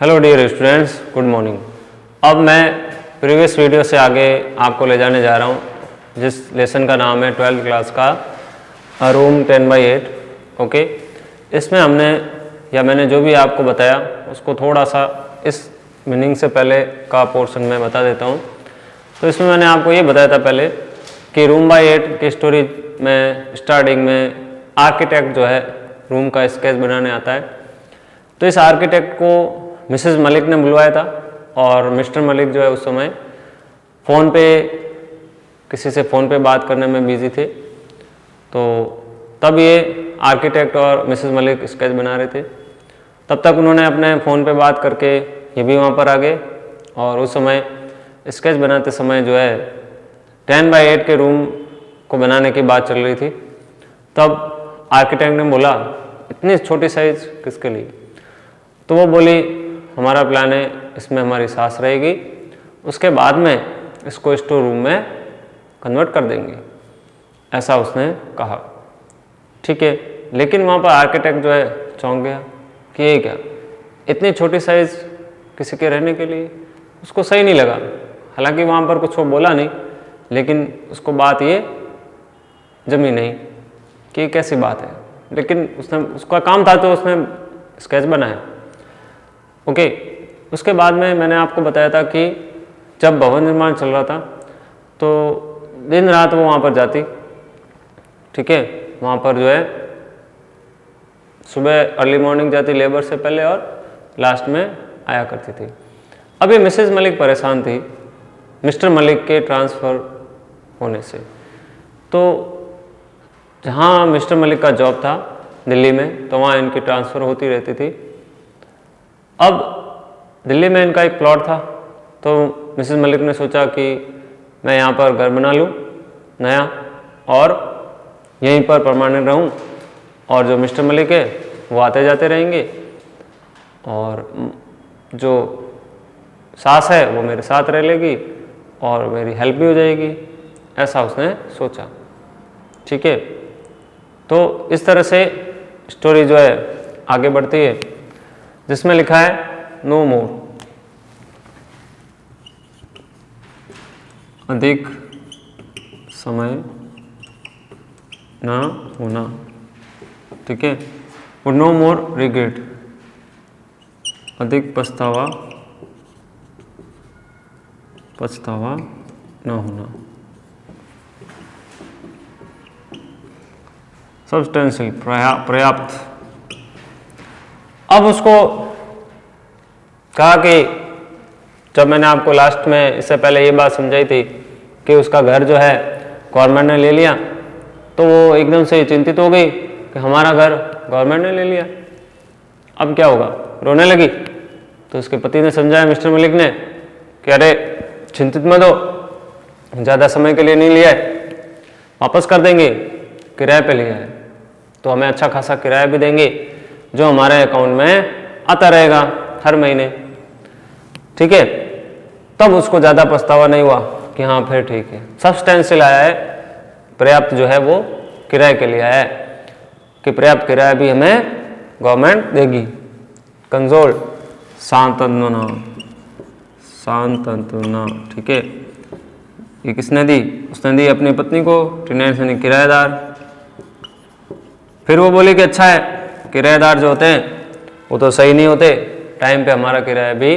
Hello dear students, good morning. अब मैं previous video से आगे आपको ले जाने जा रहा हूँ जिस लेसन का नाम है 12th क्लास का रूम 10/8। ओके, इसमें मैंने जो भी आपको बताया उसको थोड़ा सा इस मीनिंग से पहले का पोर्शन में बता देता हूँ। तो इसमें मैंने आपको ये बताया था पहले कि रूम बाय 8 की स्टोरी में स्टार्टिंग में आर्किटेक्ट जो है रूम का स्केच बनाने आता है। तो इस आर्किटेक्ट को मिसेस मलिक ने बुलवाया था और मिस्टर मलिक जो है उस समय फ़ोन पे किसी से फ़ोन पे बात करने में बिजी थे। तो तब ये आर्किटेक्ट और मिसेस मलिक स्केच बना रहे थे। तब तक उन्होंने अपने फ़ोन पे बात करके ये भी वहाँ पर आ गए और उस समय स्केच बनाते समय जो है 10/8 के रूम को बनाने की बात चल रही थी। तब आर्किटेक्ट ने बोला इतनी छोटी साइज़ किसके लिए? तो वो बोली हमारा प्लान है इसमें हमारी सास रहेगी, उसके बाद में इसको स्टोर रूम में कन्वर्ट कर देंगे, ऐसा उसने कहा। ठीक है, लेकिन वहाँ पर आर्किटेक्ट जो है चौंक गया कि ये क्या, इतनी छोटी साइज़ किसी के रहने के लिए? उसको सही नहीं लगा। हालांकि वहाँ पर कुछ वो बोला नहीं, लेकिन उसको बात ये जमी नहीं कि ये कैसी बात है। लेकिन उसका काम था तो उसने स्केच बनाया। ओके, उसके बाद में मैंने आपको बताया था कि जब भवन निर्माण चल रहा था तो दिन रात वो वहाँ पर जाती। ठीक है, वहाँ पर जो है सुबह अर्ली मॉर्निंग जाती लेबर से पहले और लास्ट में आया करती थी। अब ये मिसेस मलिक परेशान थी मिस्टर मलिक के ट्रांसफ़र होने से। तो जहाँ मिस्टर मलिक का जॉब था दिल्ली में, तो वहाँ इनकी ट्रांसफ़र होती रहती थी। अब दिल्ली में इनका एक प्लॉट था, तो मिसेस मलिक ने सोचा कि मैं यहाँ पर घर बना लूँ नया और यहीं पर परमानेंट रहूँ, और जो मिस्टर मलिक है वो आते जाते रहेंगे और जो सास है वो मेरे साथ रह लेगी और मेरी हेल्प भी हो जाएगी, ऐसा उसने सोचा। ठीक है, तो इस तरह से स्टोरी जो है आगे बढ़ती है, जिसमें लिखा है नो मोर, अधिक समय ना होना। ठीक है, और नो मोर रिग्रेट, अधिक पछतावा ना होना। सब्सटेंशियल, पर्याप्त। अब उसको कहा कि जब मैंने आपको लास्ट में इससे पहले ये बात समझाई थी कि उसका घर जो है गवर्नमेंट ने ले लिया, तो वो एकदम से चिंतित हो गई कि हमारा घर गवर्नमेंट ने ले लिया, अब क्या होगा, रोने लगी। तो उसके पति ने समझाया मिस्टर मलिक ने कि अरे चिंतित मत हो, ज़्यादा समय के लिए नहीं लिया है, वापस कर देंगे, किराए पे लिया है तो हमें अच्छा खासा किराया भी देंगे जो हमारे अकाउंट में आता रहेगा हर महीने। ठीक है, तब उसको ज़्यादा पछतावा नहीं हुआ कि हाँ फिर ठीक है, सब्सटेंशियल आया है, पर्याप्त जो है वो किराए के लिए आया है कि पर्याप्त किराया भी हमें गवर्नमेंट देगी। कंजोल, सांत्वना। ठीक है, ये किसने दी? उसने दी अपनी पत्नी को, टेनेंट्स यानी किराएदार। फिर वो बोली कि अच्छा है, किराएदार जो होते हैं वो तो सही नहीं होते, टाइम पे हमारा किराया भी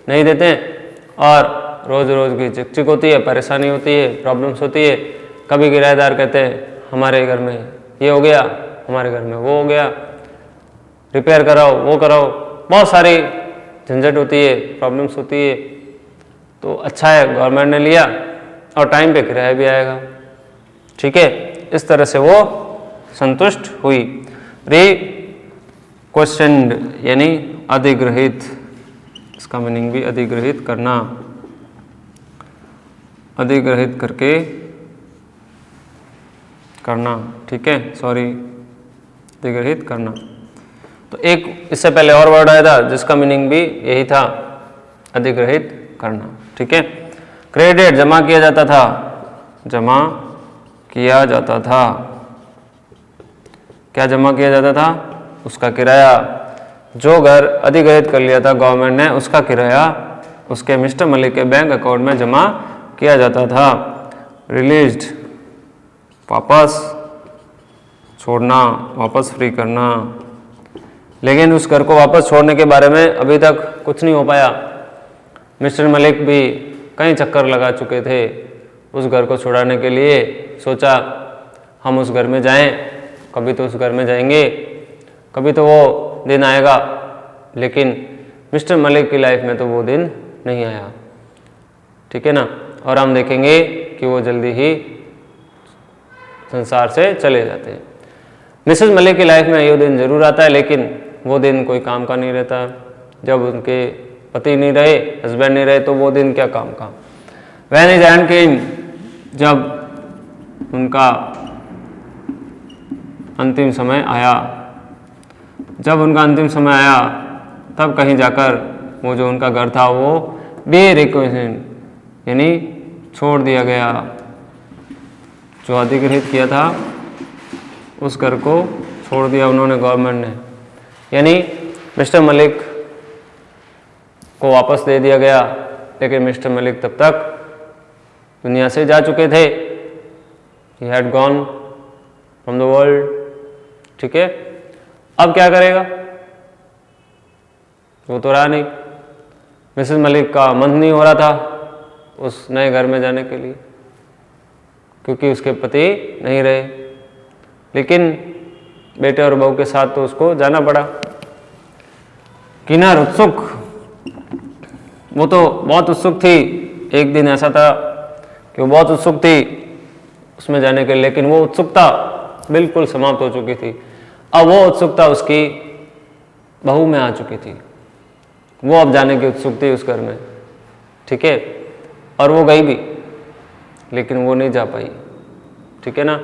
नहीं देते हैं और रोज़ रोज़ की चिक होती है, परेशानी होती है, प्रॉब्लम्स होती है। कभी किराएदार कहते हैं हमारे घर में ये हो गया, हमारे घर में वो हो गया, रिपेयर कराओ, वो कराओ, बहुत सारी झंझट होती है, प्रॉब्लम्स होती है। तो अच्छा है गवर्नमेंट ने लिया और टाइम पे किराया भी आएगा। ठीक है, इस तरह से वो संतुष्ट हुई। क्वेश्चन यानी अधिग्रहित, इसका मीनिंग भी अधिग्रहित करना, अधिग्रहित करके करना। ठीक है, सॉरी, अधिग्रहित करना। तो एक इससे पहले और वर्ड आया था जिसका मीनिंग भी यही था, अधिग्रहित करना। ठीक है, क्रेडिट जमा किया जाता था, जमा किया जाता था। क्या जमा किया जाता था? उसका किराया। जो घर अधिग्रहित कर लिया था गवर्नमेंट ने, उसका किराया उसके मिस्टर मलिक के बैंक अकाउंट में जमा किया जाता था। रिलीज्ड, वापस छोड़ना, वापस फ्री करना। लेकिन उस घर को वापस छोड़ने के बारे में अभी तक कुछ नहीं हो पाया। मिस्टर मलिक भी कई चक्कर लगा चुके थे उस घर को छुड़ाने के लिए। सोचा हम उस घर में जाएं, कभी तो उस घर में जाएंगे, कभी तो वो दिन आएगा। लेकिन मिस्टर मलिक की लाइफ में तो वो दिन नहीं आया, ठीक है ना। और हम देखेंगे कि वो जल्दी ही संसार से चले जाते हैं। मिसेस मलिक की लाइफ में ये दिन जरूर आता है, लेकिन वो दिन कोई काम का नहीं रहता। जब उनके पति नहीं रहे, हस्बैंड नहीं रहे, तो वो दिन क्या काम का। व्हेन हिज एंड केम, जब उनका अंतिम समय आया, जब उनका अंतिम समय आया, तब कहीं जाकर वो जो उनका घर था वो बे रिक्वेशन, यानी छोड़ दिया गया। जो अधिग्रहित किया था उस घर को छोड़ दिया उन्होंने, गवर्नमेंट ने। यानी मिस्टर मलिक को वापस दे दिया गया, लेकिन मिस्टर मलिक तब तक दुनिया से जा चुके थे। He had gone from the world, ठीक है। अब क्या करेगा, वो तो रहा नहीं। मिसेस मलिक का मन नहीं हो रहा था उस नए घर में जाने के लिए, क्योंकि उसके पति नहीं रहे। लेकिन बेटे और बहू के साथ तो उसको जाना पड़ा। किन्नर उत्सुक, वो तो बहुत उत्सुक थी। एक दिन ऐसा था कि वो बहुत उत्सुक थी उसमें जाने के लिए, लेकिन वो उत्सुकता बिल्कुल समाप्त हो चुकी थी। अब वो उत्सुकता उसकी बहू में आ चुकी थी। वो अब जाने की उत्सुक थी उस घर में, ठीक है। और वो गई भी, लेकिन वो नहीं जा पाई, ठीक है ना,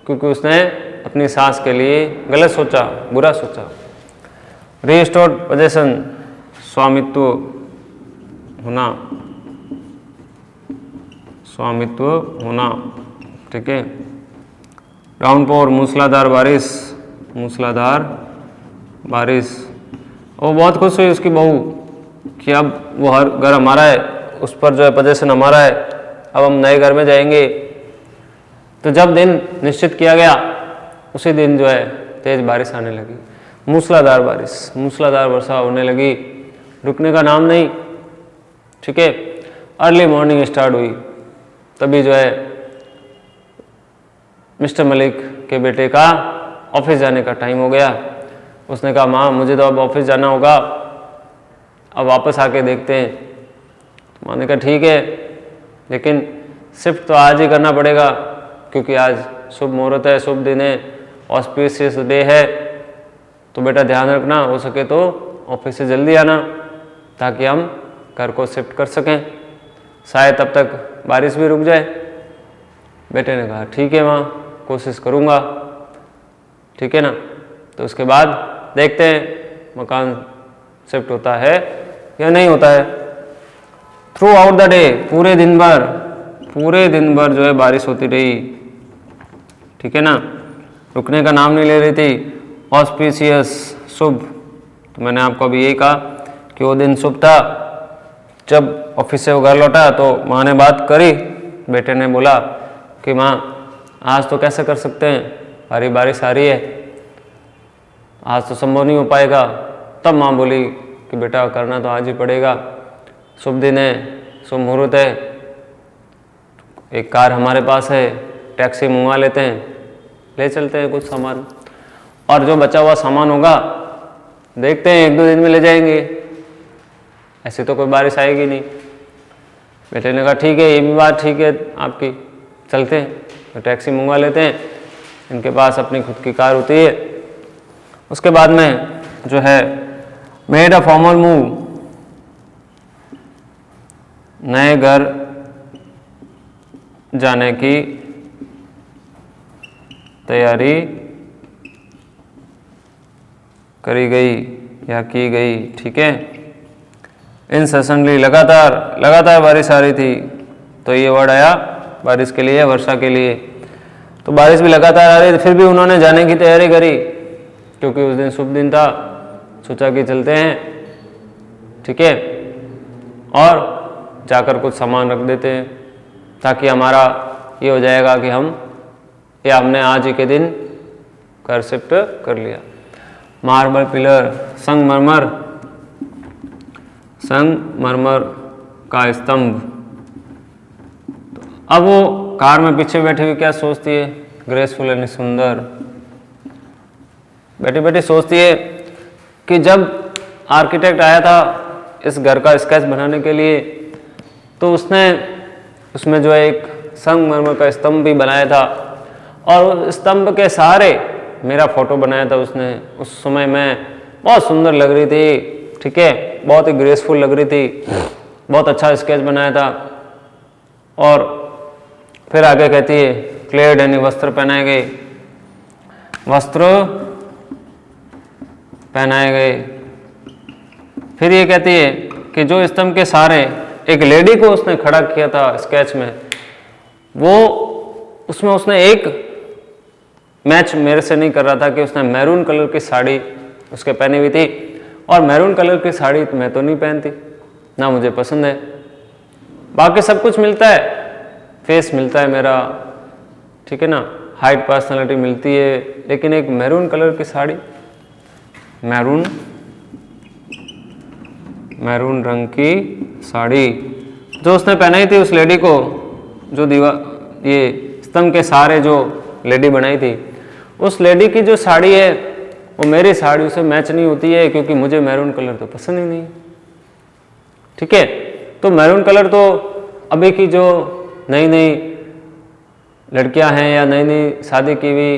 क्योंकि उसने अपनी सास के लिए गलत सोचा, बुरा सोचा। रिस्टोर्ड पोजेशन, स्वामित्व होना, स्वामित्व होना, ठीक है। डाउनपोर, मूसलाधार बारिश, मूसलाधार बारिश। वो बहुत खुश हुई उसकी बहू कि अब वो हर घर हमारा है, उस पर जो है पोजेशन हमारा है, अब हम नए घर में जाएंगे। तो जब दिन निश्चित किया गया, उसी दिन जो है तेज बारिश आने लगी, मूसलाधार बारिश, मूसलाधार वर्षा होने लगी, रुकने का नाम नहीं, ठीक है। अर्ली मॉर्निंग स्टार्ट हुई, तभी जो है मिस्टर मलिक के बेटे का ऑफिस जाने का टाइम हो गया। उसने कहा माँ मुझे तो अब ऑफिस जाना होगा, अब वापस आके देखते हैं। तो माँ ने कहा ठीक है, लेकिन शिफ्ट तो आज ही करना पड़ेगा, क्योंकि आज शुभ मुहूर्त है, शुभ दिन है, ऑस्पिशियस डे है। तो बेटा ध्यान रखना, हो सके तो ऑफिस से जल्दी आना, ताकि हम घर को शिफ्ट कर सकें, शायद तब तक बारिश भी रुक जाए। बेटे ने कहा ठीक है माँ, कोशिश करूँगा, ठीक है ना। तो उसके बाद देखते हैं मकान शिफ्ट होता है या नहीं होता है। थ्रू आउट द डे, पूरे दिन भर जो है बारिश होती रही, ठीक है ना, रुकने का नाम नहीं ले रही थी। ऑस्पिशियस, शुभ। तो मैंने आपको अभी यही कहा कि वो दिन शुभ था। जब ऑफिस से वो घर लौटा तो माँ ने बात करी, बेटे ने बोला कि माँ आज तो कैसे कर सकते हैं, भारी बारिश आ रही है, आज तो संभव नहीं हो पाएगा। तब माँ बोली कि बेटा करना तो आज ही पड़ेगा, शुभ दिन है, शुभ मुहूर्त है, एक कार हमारे पास है, टैक्सी मंगवा लेते हैं, ले चलते हैं कुछ सामान, और जो बचा हुआ सामान होगा देखते हैं 1-2 दिन में ले जाएंगे, ऐसे तो कोई बारिश आएगी नहीं। बेटे ने कहा ठीक है, ये भी बात ठीक है आपकी, चलते हैं, तो टैक्सी मंगवा लेते हैं, इनके पास अपनी खुद की कार होती है। उसके बाद में जो है मेड अ फॉर्मल मूव, नए घर जाने की तैयारी करी गई या की गई, ठीक है। इंसेसेंटली, लगातार बारिश आ रही थी, तो ये वर्ड आया बारिश के लिए, वर्षा के लिए। तो बारिश भी लगातार आ रही थी, फिर भी उन्होंने जाने की तैयारी करी, क्योंकि उस दिन शुभ दिन था, सोचा कि चलते हैं, ठीक है, और जाकर कुछ सामान रख देते हैं ताकि हमारा ये हो जाएगा कि हमने आज ही के दिन घर शिफ्ट कर लिया। मार्बल पिलर, संगमरमर का स्तंभ। अब वो कार में पीछे बैठी हुई क्या सोचती है, ग्रेसफुल यानी सुंदर, बैठी बैठी सोचती है कि जब आर्किटेक्ट आया था इस घर का स्केच बनाने के लिए तो उसने उसमें जो है एक संगमरमर का स्तंभ भी बनाया था और उस स्तंभ के सहारे मेरा फोटो बनाया था उसने। उस समय मैं बहुत सुंदर लग रही थी, ठीक है, बहुत ही ग्रेसफुल लग रही थी, बहुत अच्छा स्केच बनाया था। और फिर आगे कहती है क्लेड यानी वस्त्र पहनाए गए, वस्त्र पहनाए गए। फिर ये कहती है कि जो स्तंभ के सहारे एक लेडी को उसने खड़ा किया था स्केच में, वो उसमें उसने एक मैच मेरे से नहीं कर रहा था कि उसने मैरून कलर की साड़ी उसके पहनी हुई थी और मैरून कलर की साड़ी मैं तो नहीं पहनती, ना मुझे पसंद है। बाकी सब कुछ मिलता है, फेस मिलता है मेरा, ठीक है ना, हाइट पर्सनालिटी मिलती है, लेकिन एक मैरून कलर की साड़ी, मैरून रंग की साड़ी जो उसने पहनाई थी उस लेडी को, जो ये स्तंभ के सहारे जो लेडी बनाई थी, उस लेडी की जो साड़ी है वो मेरी साड़ी से मैच नहीं होती है क्योंकि मुझे मैरून कलर तो पसंद ही नहीं, ठीक है। तो मैरून कलर तो अभी की जो नई नई लड़कियां हैं या नई नई शादी की हुई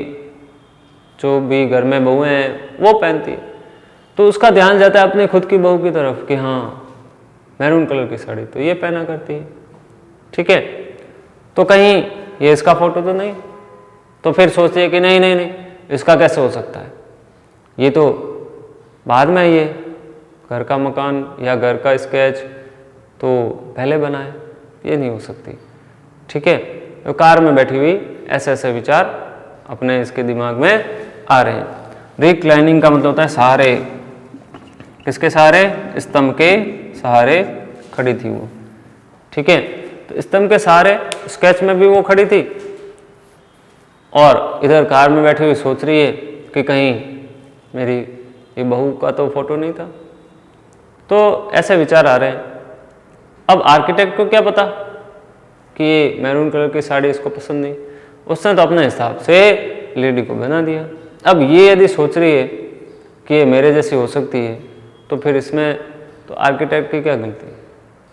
जो भी घर में बहुएं हैं वो पहनती है, तो उसका ध्यान जाता है अपने खुद की बहू की तरफ कि हाँ मैरून कलर की साड़ी तो ये पहना करती है, ठीक है। तो कहीं ये इसका फोटो तो नहीं, तो फिर सोचती है कि नहीं नहीं नहीं इसका कैसे हो सकता है, ये तो बाद में ये घर का मकान या घर का स्केच तो पहले बना है, ये नहीं हो सकती, ठीक है। तो कार में बैठी हुई ऐसे ऐसे विचार अपने इसके दिमाग में आ रहे हैं। रिक्लाइनिंग का मतलब होता है सहारे, किसके सहारे, स्तंभ के सहारे खड़ी थी वो, ठीक है। तो स्तंभ के सहारे स्केच में भी वो खड़ी थी और इधर कार में बैठी हुई सोच रही है कि कहीं मेरी ये बहू का तो फोटो नहीं था। तो ऐसे विचार आ रहे हैं। अब आर्किटेक्ट को क्या पता कि ये मैरून कलर की साड़ी इसको पसंद नहीं, उसने तो अपने हिसाब से लेडी को बना दिया। अब ये यदि सोच रही है कि ये मेरे जैसी हो सकती है तो फिर इसमें तो आर्किटेक्ट की क्या गलती है,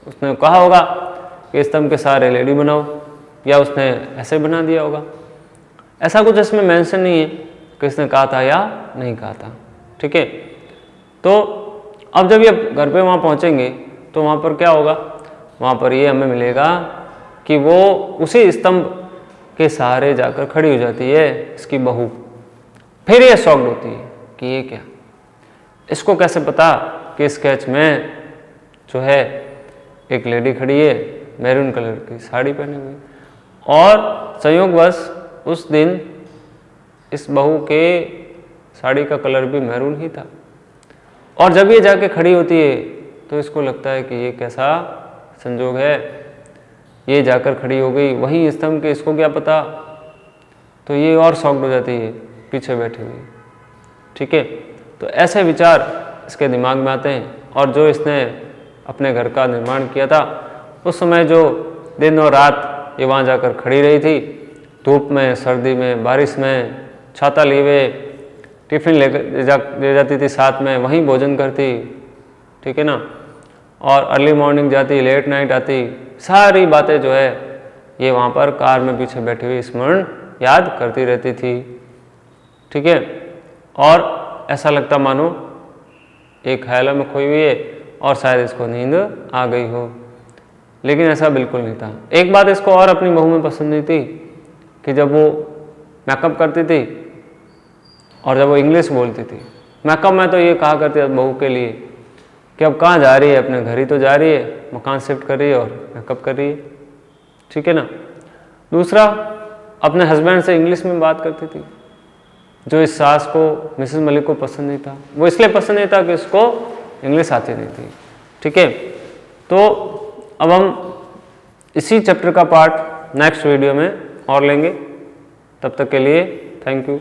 उसने कहा होगा कि स्तंभ के सहारे लेडी बनाओ, या उसने ऐसे बना दिया होगा। ऐसा कुछ इसमें मेंशन नहीं है कि इसने कहा था या नहीं कहा था, ठीक है। तो अब जब ये घर पे वहाँ पहुँचेंगे तो वहाँ पर क्या होगा, वहाँ पर ये हमें मिलेगा कि वो उसी स्तंभ के सहारे जाकर खड़ी हो जाती है इसकी बहू। फिर ये शॉक्ड होती है कि ये क्या, इसको कैसे पता कि स्केच में जो है एक लेडी खड़ी है मैरून कलर की साड़ी पहने हुई, और संयोगवश उस दिन इस बहू के साड़ी का कलर भी मैरून ही था। और जब ये जाके खड़ी होती है तो इसको लगता है कि ये कैसा संजोग है, ये जाकर खड़ी हो गई वहीं स्तंभ के, इसको क्या पता। तो ये और शॉक्ड हो जाती है पीछे बैठी हुई, ठीक है। तो ऐसे विचार इसके दिमाग में आते हैं। और जो इसने अपने घर का निर्माण किया था उस समय जो दिन और रात ये वहाँ जाकर खड़ी रही थी, धूप में, सर्दी में, बारिश में, छाता लिए हुए, टिफिन ले जाती थी साथ में, वहीं भोजन करती, ठीक है ना, और अर्ली मॉर्निंग जाती, लेट नाइट आती, सारी बातें जो है ये वहाँ पर कार में पीछे बैठी हुई स्मरण याद करती रहती थी, ठीक है। और ऐसा लगता मानो एक ख्यालों में खोई हुई है और शायद इसको नींद आ गई हो, लेकिन ऐसा बिल्कुल नहीं था। एक बात इसको और अपनी बहू में पसंद नहीं थी कि जब वो मेकअप करती थी और जब वो इंग्लिश बोलती थी। मेकअप में तो ये कहा करती है बहू के लिए कि अब कहाँ जा रही है, अपने घर ही तो जा रही है, मकान शिफ्ट कर रही है और मेकअप कर रही है, ठीक है ना। दूसरा, अपने हस्बैंड से इंग्लिश में बात करती थी, जो इस सास को मिसेस मलिक को पसंद नहीं था। वो इसलिए पसंद नहीं था कि उसको इंग्लिश आती नहीं थी। ठीक है, तो अब हम इसी चैप्टर का पार्ट नेक्स्ट वीडियो में और लेंगे। तब तक के लिए थैंक यू।